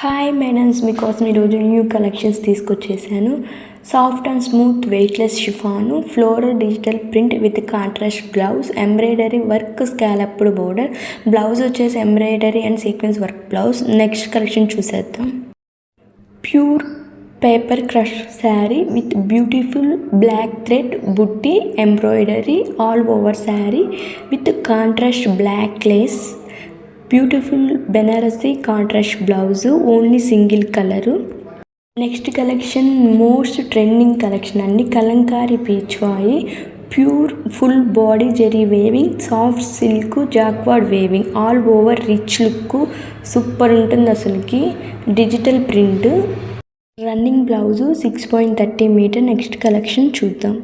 Hi my names మీకోసం ఈరోజు new collections తీసుకొచ్చేసాను. Soft and smooth weightless chiffon, floral digital print with contrast blouse, embroidery work scalloped border. Blouse వచ్చేసి embroidery and sequence work blouse. Next collection చూసేద్దాం. Pure paper crush sari with beautiful black thread బుట్టి embroidery all over sari with contrast black lace. Beautiful Banarasi contrast blouse, only single colour. Next collection most trending collection అండి. Kalamkari Pichwai pure full body zari weaving, soft silk jacquard weaving, all over rich look super ఉంటుంది అసలుకి. Digital print, running blouse 6.30 metre. Next collection చూద్దాం.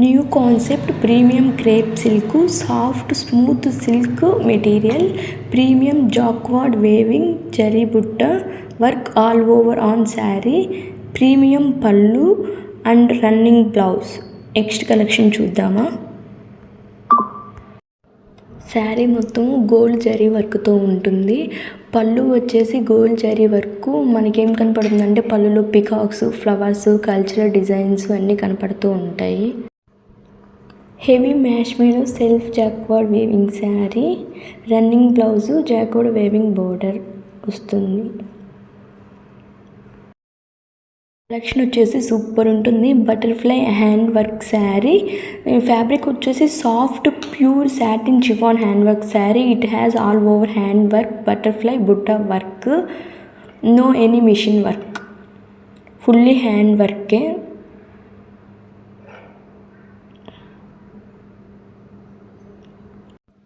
New concept premium crepe silk, soft smooth silk material, premium jacquard weaving zari బుట్ట work all over on sari, premium పళ్ళు and running blouse. Next collection చూద్దామా. శారీ మొత్తం gold zari వర్క్తో ఉంటుంది. పళ్ళు వచ్చేసి గోల్డ్ జరీ వర్క్. మనకేం కనపడుతుందంటే పళ్ళులో పికాక్స్, ఫ్లవర్స్, కల్చరల్ డిజైన్స్ అన్నీ కనపడుతూ ఉంటాయి. హెవీ మ్యాష్ మీద self jacquard weaving sari, running blouse jacquard weaving border వస్తుంది. కలెక్షన్ వచ్చేసి సూపర్ ఉంటుంది. Butterfly hand work sari, fabric వచ్చేసి soft pure satin chiffon hand work sari. It has all over hand work, butterfly బుట్ట work, no any machine work, fully hand వర్కే.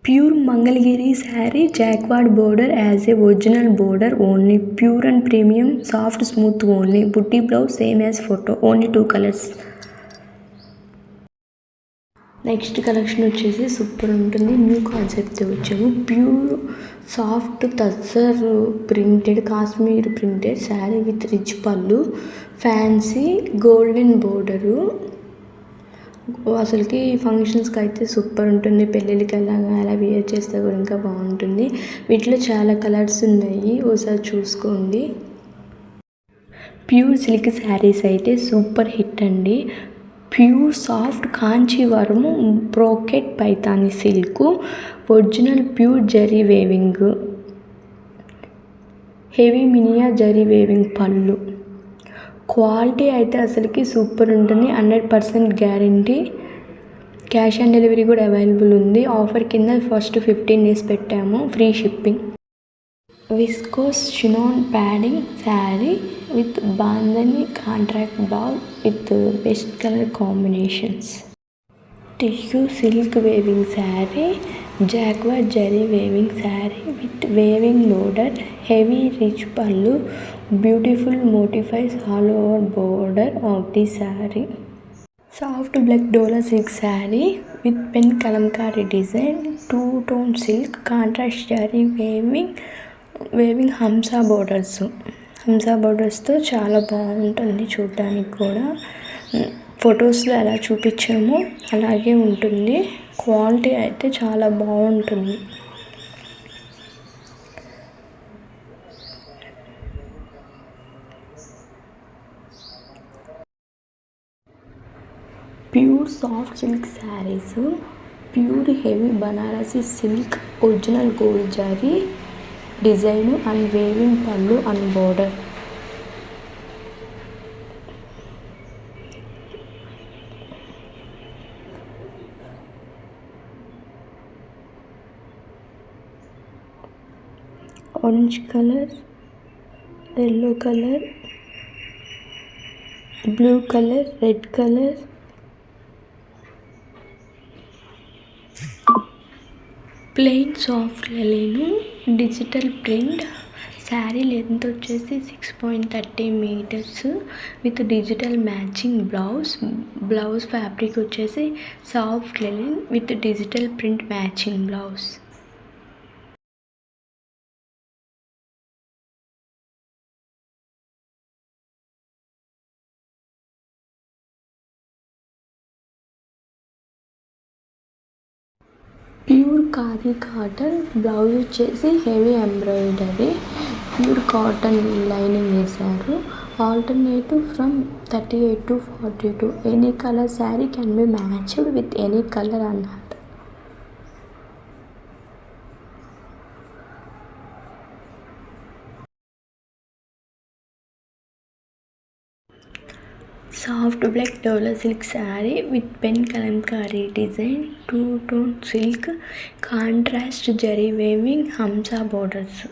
Pure Mangalagiri sari, jacquard border as a original border only. Pure and premium soft smooth only. బుట్టి blouse same as photo, only 2 colours. Next collection వచ్చేసి super ఉంటుంది. New concept వచ్చాము. Pure soft tussar printed Kashmir printed sari with rich పళ్ళు, fancy golden border. అసలుకి ఫంక్షన్స్కి అయితే super ఉంటుంది. పెళ్ళిళ్ళకి అలా వేర్ చేస్తే కూడా ఇంకా బాగుంటుంది. వీటిలో చాలా కలర్స్ ఉన్నాయి, ఒకసారి చూసుకోండి. ప్యూర్ సిల్క్ శారీస్ అయితే సూపర్ హిట్ అండి. Pure soft Kanchivaram brocade Paithani silk, original pure zari weaving, heavy మినియా జరీ వేవింగ్ పళ్ళు. క్వాలిటీ అయితే అసలుకి సూపర్ ఉంటుంది. 100% గ్యారంటీ. క్యాష్ ఆన్ డెలివరీ కూడా అవైలబుల్ ఉంది. ఆఫర్ కింద ఫస్ట్ 15 days పెట్టాము, free shipping. Viscose chinon padding sari with bandhani contract blouse with best colour combinations. Tissue silk weaving sari, jacquard zari weaving sari with weaving border, heavy rich పళ్ళు, beautiful మోటిఫైస్ all over border of the sari. Soft black dola silk sari with pen Kalamkari design, 2-tone silk, contrast zari weaving hamsa బోర్డర్స్తో చాలా బాగుంటుంది చూడడానికి కూడా. ఫొటోస్లో ఎలా చూపించామో అలాగే ఉంటుంది. Quality అయితే చాలా బాగుంటుంది. Pure soft silk saris, pure heavy Banarasi silk, original gold zari design and weaving పళ్ళు and border. Orange colour, yellow colour, blue colour, red colour, plain soft linen digital print. Sari length వచ్చేసి 6.30 meters with digital matching blouse fabric వచ్చేసి soft linen with digital print matching blouse. Pure khadi cotton, blouse వచ్చేసి heavy embroidery, pure cotton lining వేశారు. Alternative from 38 to 42. Any colour sari can be matched with any colour అన్నమాట. Soft black dola silk sari with pen Kalamkari design, two tone silk, contrast zari weaving, hamsa borders.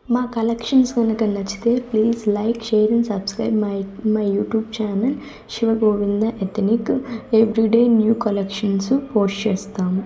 మా collections కనుక నచ్చితే please like, share and subscribe my YouTube channel Shivagovinda ethnic. Everyday new collections post చేస్తాము.